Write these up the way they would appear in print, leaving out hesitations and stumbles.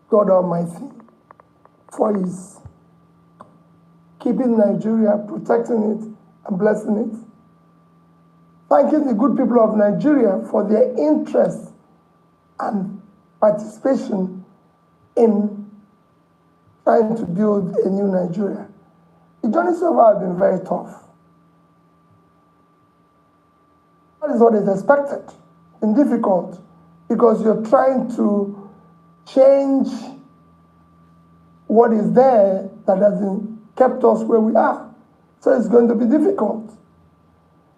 God Almighty for His keeping Nigeria, protecting it, and blessing it. Thanking the good people of Nigeria for their interest and participation in trying to build a new Nigeria. The journey so far has been very tough. That is what is expected and difficult, because you're trying to change what is there that hasn't kept us where we are. So it's going to be difficult.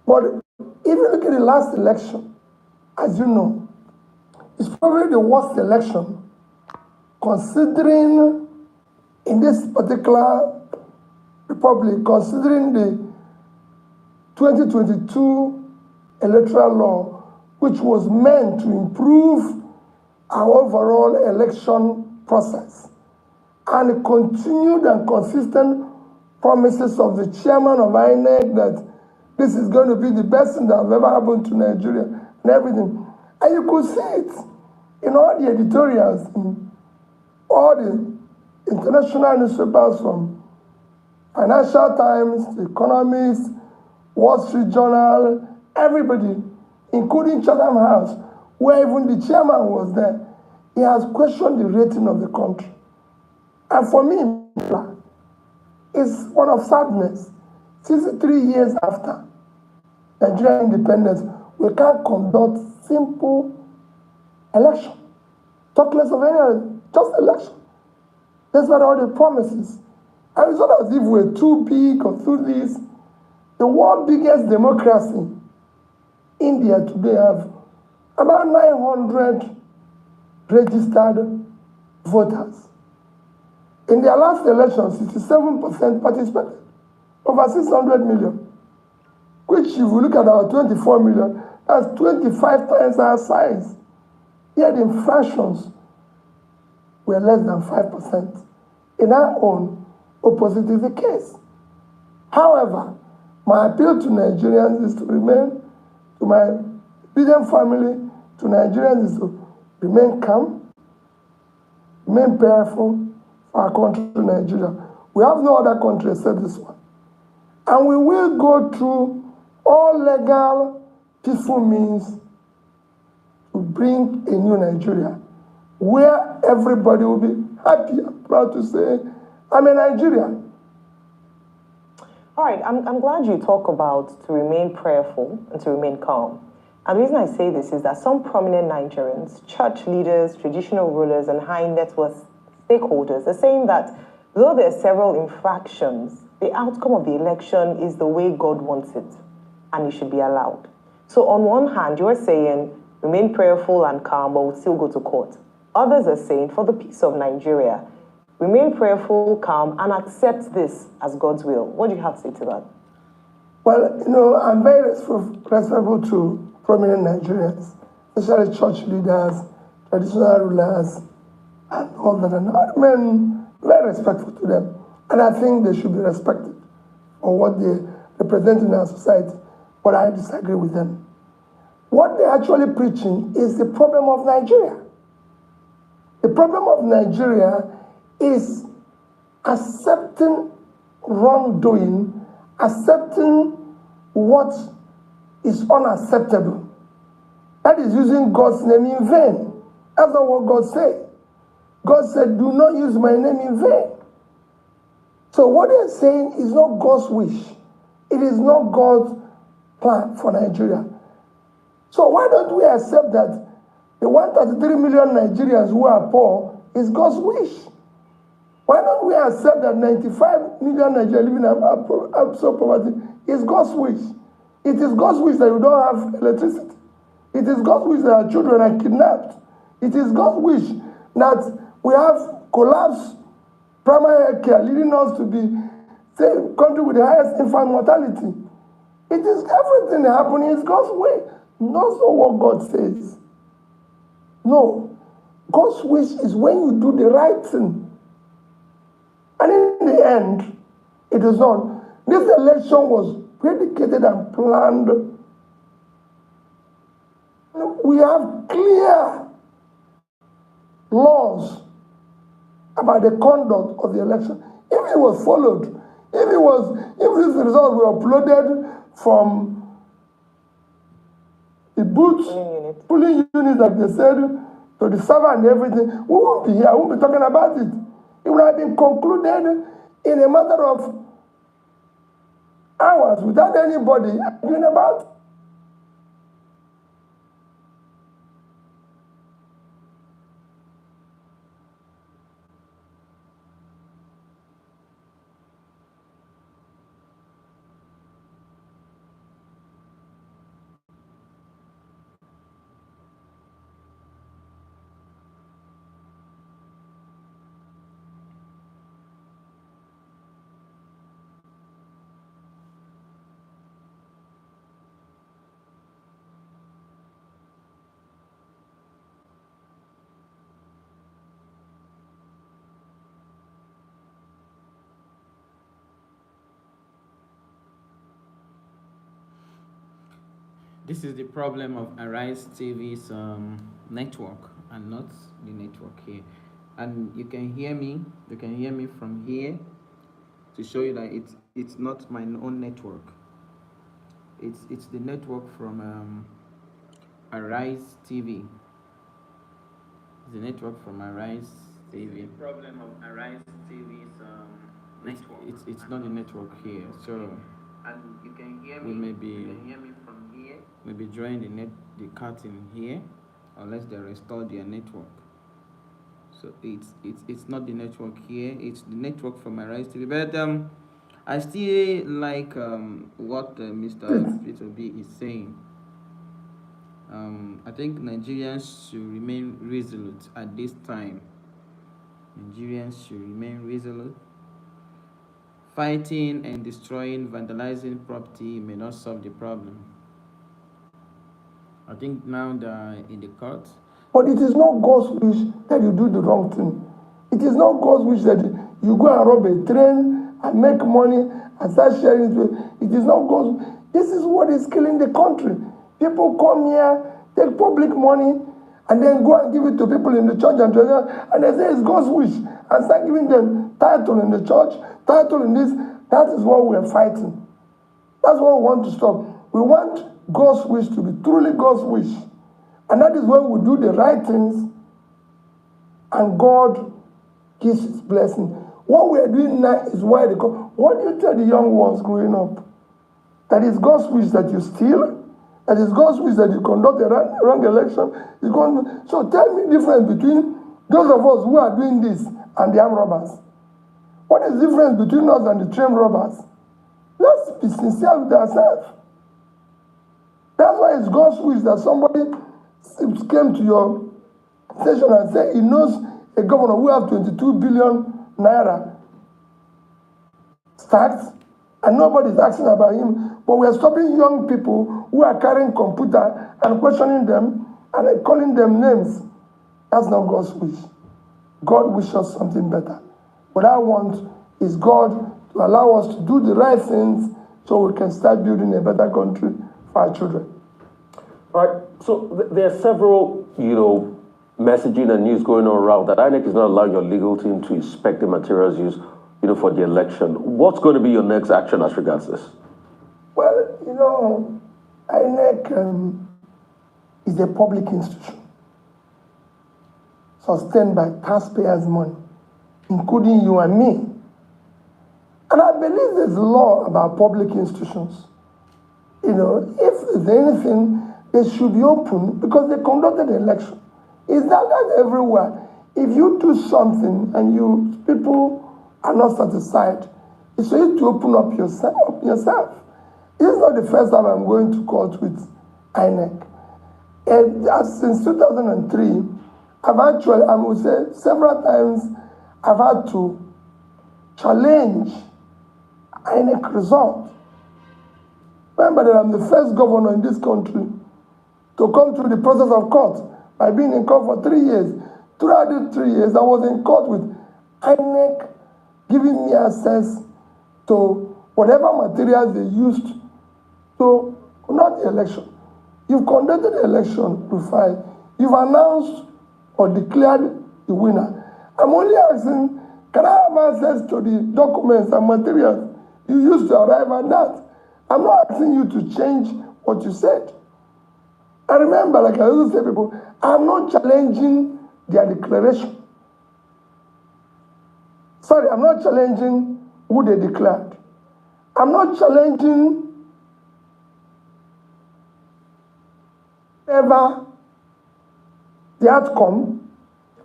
But if you look at the last election, as you know, it's probably the worst election, considering in this particular republic, considering the 2022 electoral law, which was meant to improve our overall election process, and the continued and consistent promises of the chairman of INEC that this is going to be the best thing that has ever happened to Nigeria and everything. And you could see it in all the editorials, in all the international newspapers, from Financial Times, The Economist, Wall Street Journal, everybody, including Chatham House, where even the chairman was there. He has questioned the rating of the country. And for me, it's one of sadness. 63 years after Nigerian independence, we can't conduct simple election. Talk less of any other, just election. That's what all the promises. And it's not as if we're too big or too this. The world's biggest democracy, India today, have about 900 registered voters. In their last election, 67% participated, over 600 million, which if you look at our 24 million, that's 25 times our size. Yet infractions were less than 5%. In our own, opposite is the case. However, my appeal to Nigerians is to remain, to my Biden family, to Nigerians is to remain calm, remain prayerful for our country, Nigeria. We have no other country except this one. And we will go through all legal, peaceful means to bring a new Nigeria, where everybody will be happy and proud to say, I'm a Nigerian. All right, I'm glad you talk about to remain prayerful and to remain calm. And the reason I say this is that some prominent Nigerians, church leaders, traditional rulers, and high net worth stakeholders are saying that though there are several infractions, the outcome of the election is the way God wants it, and it should be allowed. So on one hand, you're saying remain prayerful and calm, but we'll still go to court. Others are saying for the peace of Nigeria, remain prayerful, calm, and accept this as God's will. What do you have to say to that? Well, you know, I'm very respectful to prominent Nigerians, especially church leaders, traditional rulers, and all that. And I remain very respectful to them. And I think they should be respected for what they represent in our society. But I disagree with them. What they're actually preaching is the problem of Nigeria. The problem of Nigeria is accepting wrongdoing, accepting what is unacceptable. That is using God's name in vain. That's not what God said. God said, do not use my name in vain. So what they're saying is not God's wish. It is not God's plan for Nigeria. So why don't we accept that the 133 million Nigerians who are poor is God's wish? Why don't we accept that 95 million Nigerians living in absolute poverty is God's wish? It is God's wish that we don't have electricity. It is God's wish that our children are kidnapped. It is God's wish that we have collapsed primary health care, leading us to be the country with the highest infant mortality. It is everything happening is God's way, not so what God says. No, God's wish is when you do the right thing. And in the end, it is not. This election was predicated and planned. We have clear laws about the conduct of the election. If it was followed, if these results were uploaded from the booth, polling units, like they said, to the server and everything, we won't be here, we won't be talking about it. It would have been concluded in a matter of hours without anybody arguing about it. This is the problem of Arise TV's network and not the network here. And you can hear me from here to show you that it's not my own network. It's the network from Arise TV. It's the network from Arise TV. The problem of Arise TV's network. It's not the network here. So and you can hear me. You can hear me from here. Maybe drawing the curtain here, unless they restore their network. So it's not the network here. It's the network from Arise TV. But I still like what Mr. Peter B is saying. I think Nigerians should remain resolute at this time. Nigerians should remain resolute. Fighting and destroying, vandalizing property may not solve the problem. I think now they're in the court. But it is not God's wish that you do the wrong thing. It is not God's wish that you go and rob a train and make money and start sharing it. It is not God's. This is what is killing the country. People come here, take public money, and then go and give it to people in the church and they say it's God's wish, and start giving them title in the church, title in this. That is what we are fighting. That's what we want to stop. We want God's wish to be truly God's wish. And that is when we do the right things and God gives his blessing. What we are doing now is why they come. What do you tell the young ones growing up? That is God's wish that you steal? That is God's wish that you conduct a wrong election? So tell me the difference between those of us who are doing this and the armed robbers. What is the difference between us and the trained robbers? Let's be sincere with ourselves. That's why it's God's wish that somebody came to your station and said he knows a governor who has 22 billion naira stacked, and nobody's asking about him. But we are stopping young people who are carrying computer and questioning them and calling them names. That's not God's wish. God wishes something better. What I want is God to allow us to do the right things so we can start building a better country for our children. All right, so there are several, messaging and news going on around that INEC is not allowing your legal team to inspect the materials used, for the election. What's going to be your next action as regards this? Well, INEC is a public institution sustained by taxpayers' money, including you and me. And I believe there's a law about public institutions. If there's anything, they should be open because they conducted the election. Is that everywhere? If you do something and people are not satisfied, it's for you to open up yourself. This is not the first time I'm going to court with INEC. And since 2003, I would say several times, I've had to challenge INEC result. Remember that I'm the first governor in this country to come through the process of court by being in court for 3 years. Throughout these 3 years, I was in court with INEC giving me access to whatever materials they used to conduct the election. You've conducted the election, Rufai. You've announced or declared the winner. I'm only asking, can I have access to the documents and materials you used to arrive at that? I'm not asking you to change what you said. And remember, like I always say, people, I'm not challenging their declaration. Sorry, I'm not challenging who they declared. I'm not challenging ever the outcome.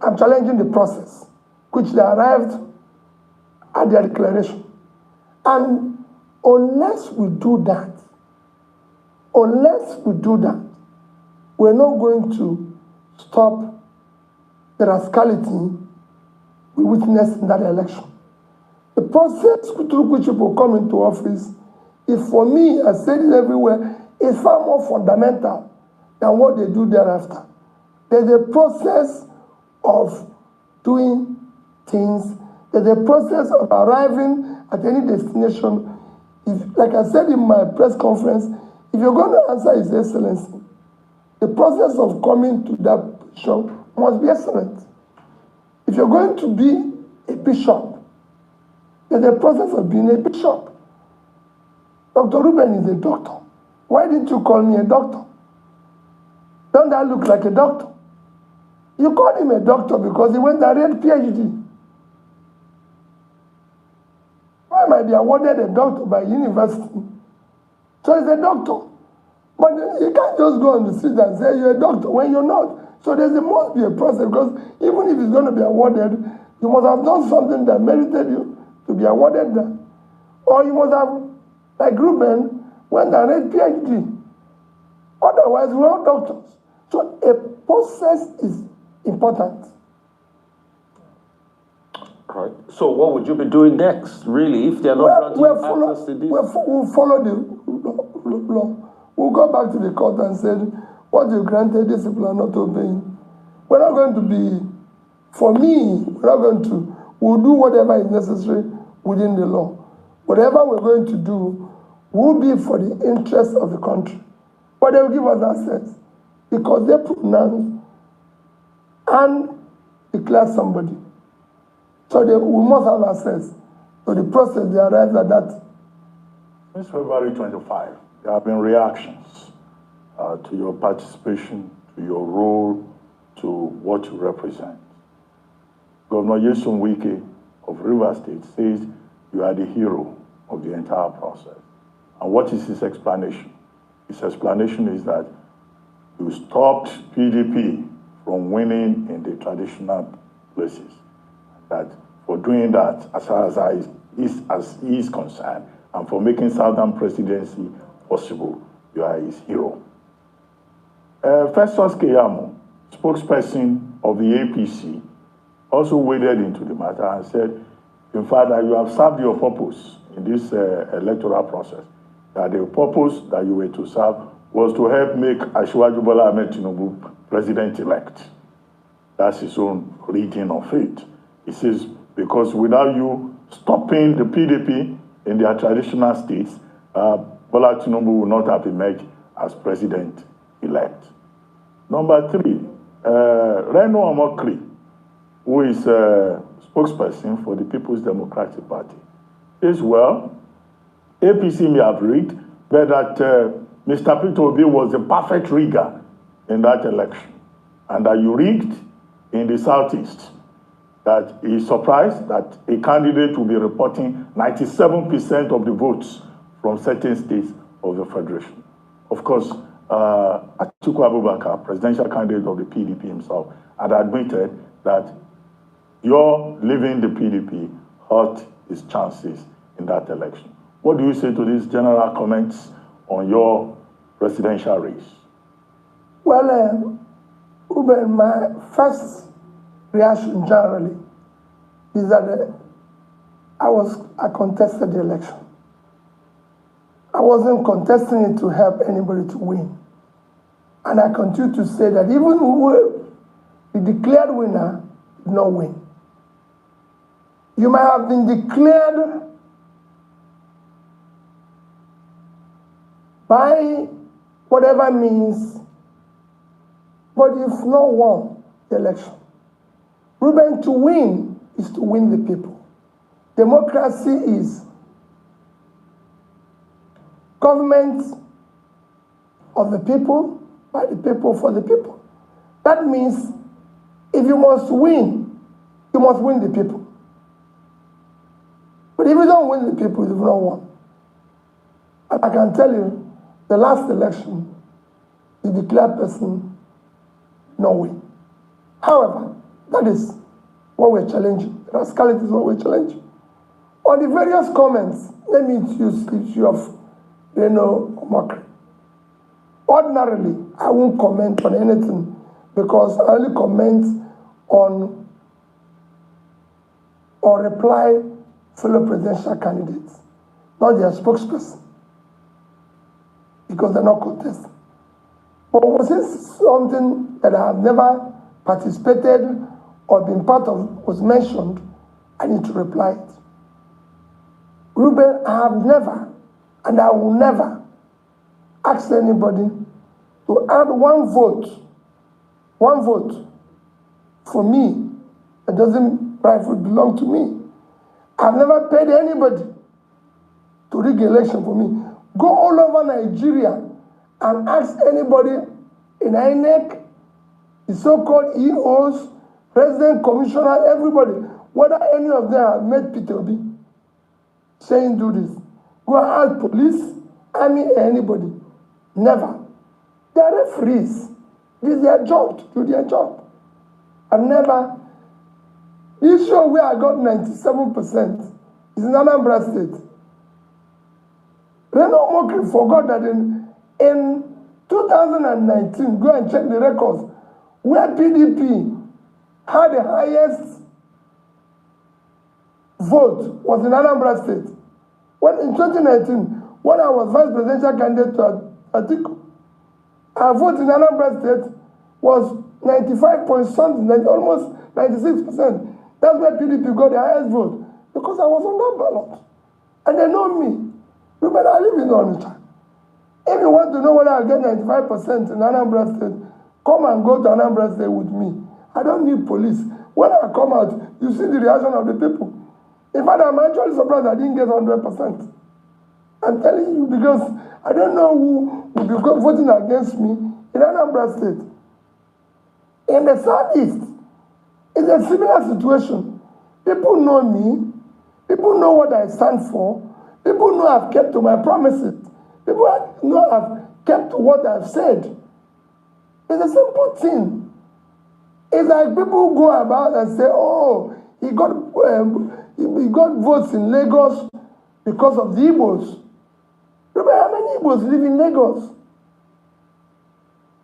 I'm challenging the process, which they arrived at their declaration. And unless we do that, we're not going to stop the rascality we witnessed in that election. The process through which people come into office is, for me, I said it everywhere, is far more fundamental than what they do thereafter. There's a process of doing things. There's a process of arriving at any destination. If, like I said in my press conference, if you're going to answer His Excellency, the process of coming to that position must be excellent. If you're going to be a bishop, there's a process of being a bishop. Dr. Ruben is a doctor. Why didn't you call me a doctor? Don't that look like a doctor? You called him a doctor because he went and read PhD. I might be awarded a doctor by university. So he's a doctor. But you can't just go on the street and say you're a doctor when you're not. So there must be a process, because even if it's going to be awarded, you must have done something that merited you to be awarded that. Or you must have, like Ruben, went and read PhD. Otherwise, we're all doctors. So a process is important. Right. So what would you be doing next, really, if they're not granting access to this? We'll follow the law. We'll go back to the court and say, what you granted, these people are not obeying. We're not going to be, for me, we'll do whatever is necessary within the law. Whatever we're going to do will be for the interest of the country. But they will give us access because they pronounce and declare somebody. So we must have access to the process they arrived at that. Since February 25, there have been reactions to your participation, to your role, to what you represent. Governor Nyesom Wike of Rivers State says you are the hero of the entire process. And what is his explanation? His explanation is that you stopped PDP from winning in the traditional places. That for doing that, as far as he is concerned, and for making Southern presidency possible, you are his hero. Festus Keyamo, spokesperson of the APC, also waded into the matter and said, in fact, that you have served your purpose in this electoral process, that the purpose that you were to serve was to help make Asiwaju Bola Ahmed Tinubu president-elect. That's his own reading of it. He says, because without you stopping the PDP in their traditional states, Bola Tinubu will not have emerged as president-elect. Number three, Reno Omokri, who is a spokesperson for the People's Democratic Party, says, well, APC may have rigged, but that Mr. Peter Obi was the perfect rigger in that election, and that you rigged in the Southeast, that he is surprised that a candidate will be reporting 97% of the votes from certain states of the Federation. Of course, Atiku Abubakar, presidential candidate of the PDP himself, had admitted that your leaving the PDP hurt his chances in that election. What do you say to these general comments on your presidential race? Well, Ruben, my first reaction generally is that I contested the election. I wasn't contesting it to help anybody to win. And I continue to say that even the declared winner did not win. You might have been declared by whatever means, but you've not won the election. Ruben, to win is to win the people. Democracy is government of the people, by the people, for the people. That means if you must win, you must win the people. But if you don't win the people, you've not won. And I can tell you, the last election, the declared person, no win. However, that is what we're challenging. Rascality is what we're challenging. On the various comments, let me use the issue of mockery. Ordinarily, I won't comment on anything because I only comment on or reply fellow presidential candidates, not their spokesperson, because they're not contesting. But was this something that I have never participated or been part of, was mentioned, I need to reply it. Ruben, I have never, and I will never ask anybody to add one vote for me that doesn't rightfully belong to me. I've never paid anybody to rig election for me. Go all over Nigeria and ask anybody in INEC, the so-called EOs, President, Commissioner, everybody, whether any of them have met Peter Obi saying do this. Go and ask police, army, anybody. Never. They are referees. It is their job to do their job. I've never. This show where I got 97% is in Anambra State. Reno Mokri forgot that in 2019, go and check the records, where PDP had the highest vote was in Anambra State. When in 2019, when I was vice presidential candidate to Atiku, our vote in Anambra State was 95 point something, almost 96%. That's where PDP got the highest vote, because I was on that ballot. And they know me. Ruben, I live in Onitsha. If you want to know whether I get 95% in Anambra State, come and go to Anambra State with me. I don't need police. When I come out, you see the reaction of the people. In fact, I'm actually surprised I didn't get 100%. I'm telling you, because I don't know who will be voting against me in Anambra State. In the Southeast, it's a similar situation. People know me. People know what I stand for. People know I've kept to my promises. People know I've kept to what I've said. It's a simple thing. It's like people go about and say, oh, he got votes in Lagos because of the Igbos. Remember how many Igbos live in Lagos?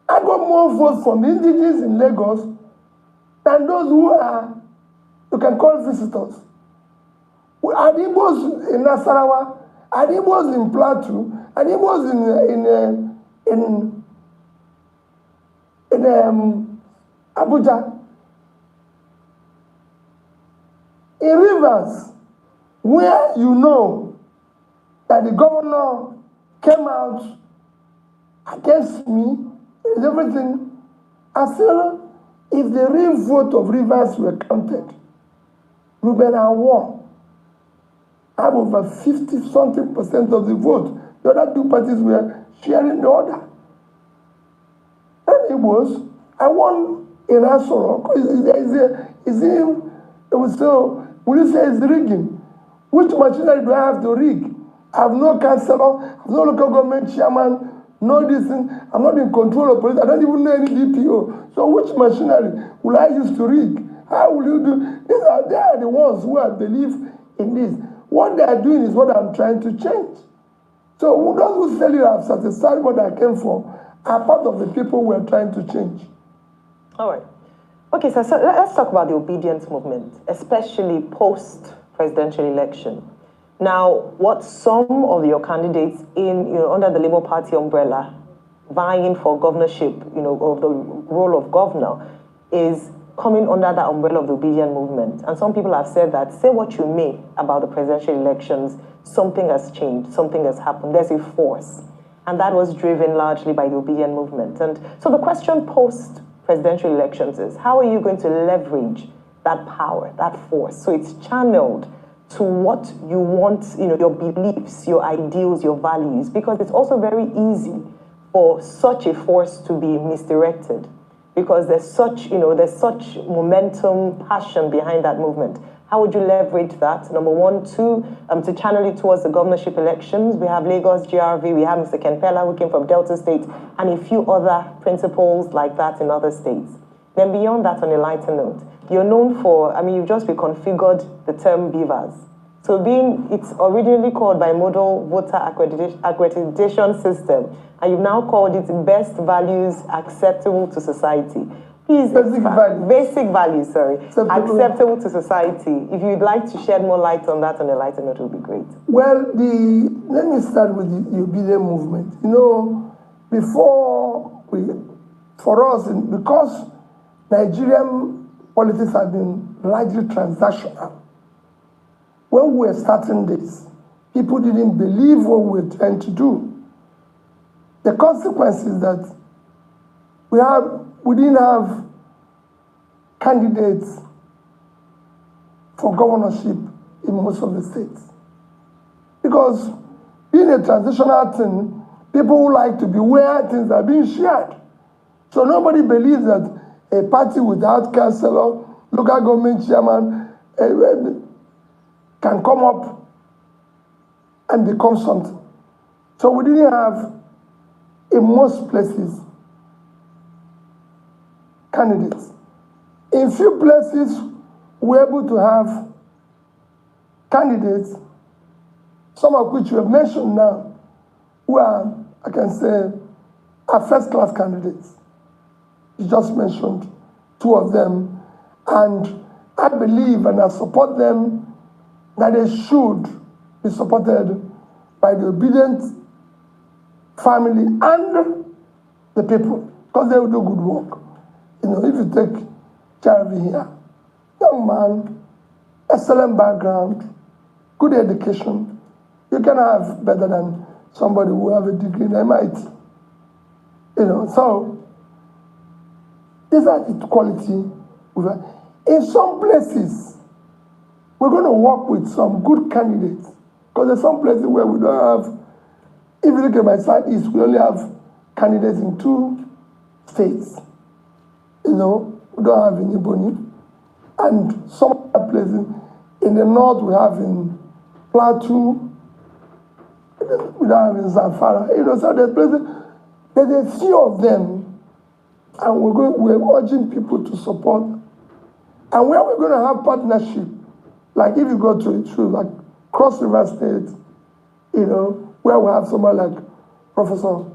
I got more votes from the indigenous in Lagos than those who are, you can call visitors. Are the Igbos in Nasarawa? Are the Igbos in Plateau? Are the Igbos in Abuja? In Rivers, where you know that the governor came out against me, is everything, I still, if the real vote of Rivers were counted, Ruben, I won. I have over 50-something% of the vote. The other two parties were sharing the order. And it was, I won in Asoro. It was so, will you say it's rigging? Which machinery do I have to rig? I have no councillor, I have no local government chairman, no this thing. I'm not in control of police. I don't even know any DPO. So which machinery will I use to rig? How will you do? They are the ones who I believe in this. What they are doing is what I'm trying to change. So those who tell you I've satisfied what I came for are part of the people we're trying to change. All right. Okay, so let's talk about the obedience movement, especially post-presidential election. Now, what some of your candidates under the Labour Party umbrella vying for governorship, of the role of governor, is coming under the umbrella of the obedient movement. And some people have said that, say what you may about the presidential elections, something has changed, something has happened, there's a force. And that was driven largely by the obedient movement. And so the question post-presidential elections is, how are you going to leverage that power, that force. So it's channeled to what you want, your beliefs, your ideals, your values, because it's also very easy for such a force to be misdirected, because there's such momentum, passion behind that movement. How would you leverage that? Number one. Two, to channel it towards the governorship elections. We have Lagos GRV, we have Mr. Ken Pella, who came from Delta State, and a few other principles like that in other states. Then beyond that, on a lighter note, you're known for, you've just reconfigured the term beavers. So it's originally called Bimodal Voter Accreditation System, and you've now called it Best Values Acceptable to Society. Please, basic values, acceptable to society. If you'd like to shed more light on that on a lighter note, it would be great. Well, let me start with the obedient movement. For us, because Nigerian politics have been largely transactional, when we were starting this, people didn't believe what we were trying to do. The consequence is that we didn't have candidates for governorship in most of the states. Because being a transitional thing, people who like to be where things are being shared. So nobody believes that a party without councillor, local government chairman, can come up and become something. So we didn't have, in most places, candidates. In few places, we were able to have candidates, some of which you have mentioned now, who are, I can say, are first-class candidates. You just mentioned two of them, and I believe and I support them that they should be supported by the obedient family and the people, because they will do good work. If you take Jarvi here, young man, excellent background, good education, you can have better than somebody who have a degree in MIT. So these are the quality. In some places, we're going to work with some good candidates, because there's some places where we don't have. If you look at my southeast, we only have candidates in 2 states. We don't have in Iboni. And some other places in the north, we have in Plateau, we don't have in Zamfara. So there's a few of them, and we're urging people to support. And where we're going to have partnership, like if you go to like Cross River State, where we have someone like Professor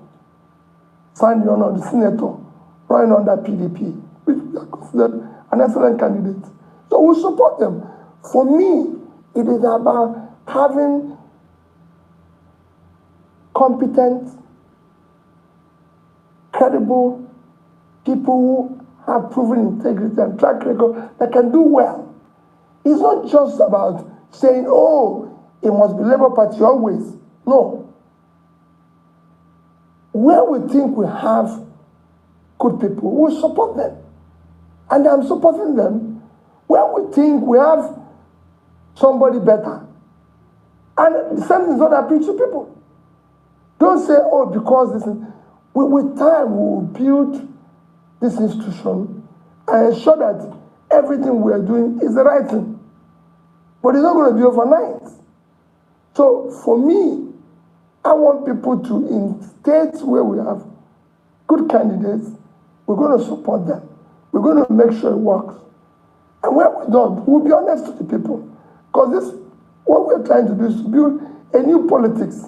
Sandy Ono, the senator, running under PDP, which we are considered an excellent candidate. So we support them. For me, it is about having competent, credible people who have proven integrity and track record that can do well. It's not just about saying, it must be Labour Party always. No. Where we think we have good people, we support them. And I'm supporting them. Where we think we have somebody better. And the same thing is what I preach to people. Don't say, because this is... With time, we will build this institution and ensure that everything we are doing is the right thing. But it's not going to be overnight. So for me, I want people to, in states where we have good candidates, we're going to support them. We're going to make sure it works. And where we don't, we'll be honest to the people. Because what we're trying to do is to build a new politics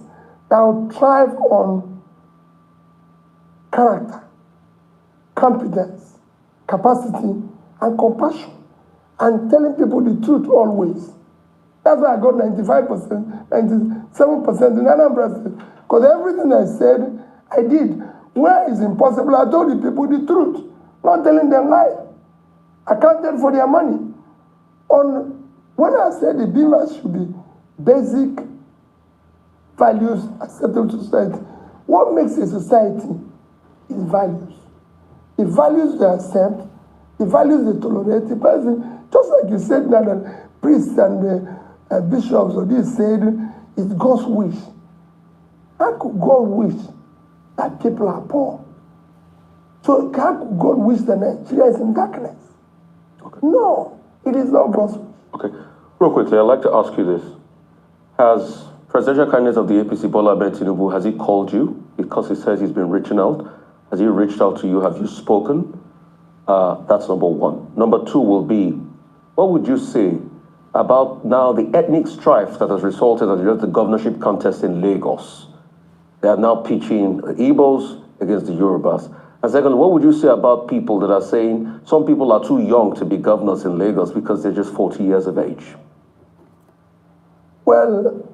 that will thrive on character, competence, capacity, and compassion, and telling people the truth always. That's why I got 95%, 97% in Anambra State. Because everything I said, I did. Where it's impossible, I told the people the truth, not telling them lies. I counted for their money. When I said the beavers should be basic values acceptable to society, what makes a society is values. The values they accept, the values they tolerate, the person, just Just like you said now that priests and bishops or this said it's God's wish. How could God wish that people are poor? So how could God wish that Nigeria is in darkness? Okay. No, it is not God's wish. Okay. Real quickly, I'd like to ask you this. Has presidential candidate of the APC, Bola Ahmed Tinubu, has he called you? Because he says he's been reaching out. Has he reached out to you? Have you spoken? That's number one. Number two will be, what would you say about now the ethnic strife that has resulted in the governorship contest in Lagos? They are now pitching the Igbos against the Yorubas. And second, what would you say about people that are saying some people are too young to be governors in Lagos because they're just 40 years of age? Well,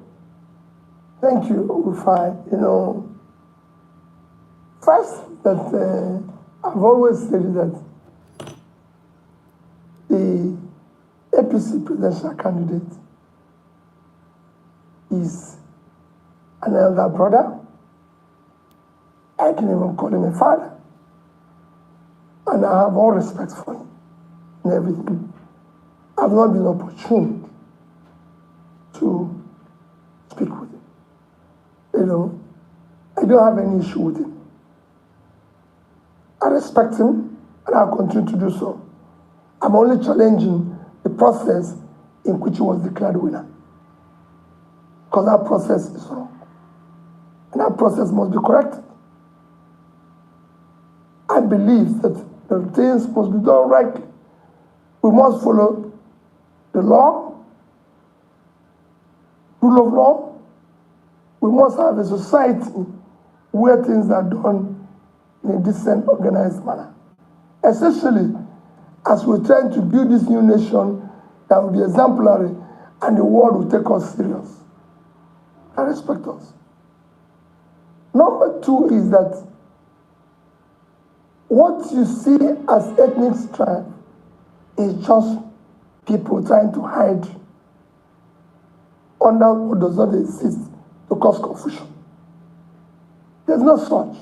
thank you, Rufai. You know, first that I've always said that the APC presidential candidate is an elder brother. I can even call him a father. And I have all respect for him and everything. I've not been opportune to speak with him. You know, I don't have any issue with him. I respect him and I'll continue to do so. I'm only challenging the process in which he was declared winner. Because that process is wrong. And that process must be corrected. I believe that the things must be done rightly. We must follow the law, rule of law. We must have a society where things are done in a decent, organized manner. Especially as we're trying to build this new nation that will be exemplary and the world will take us serious and respect us. Number two is that what you see as ethnic strife is just people trying to hide under what does not exist to cause confusion. There's no such.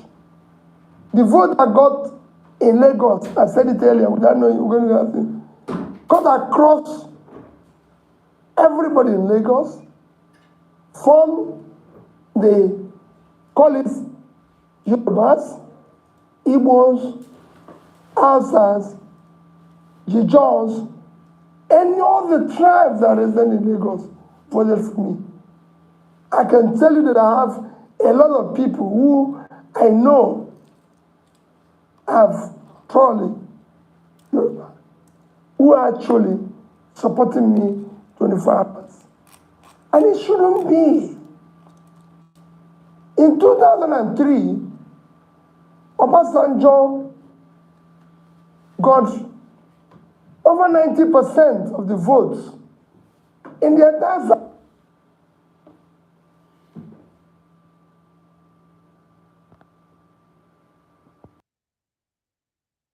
The vote I got in Lagos, I said it earlier without knowing you were going to ask it, cut across everybody in Lagos from the call it Yorubas, Igbos, Hausas, Jijos, any of the tribes that reside in Lagos voted for me. I can tell you that I have a lot of people who I know have probably who are actually supporting me 24 hours. And it shouldn't be. In 2003, Obasanjo got over 90% of the votes in the entire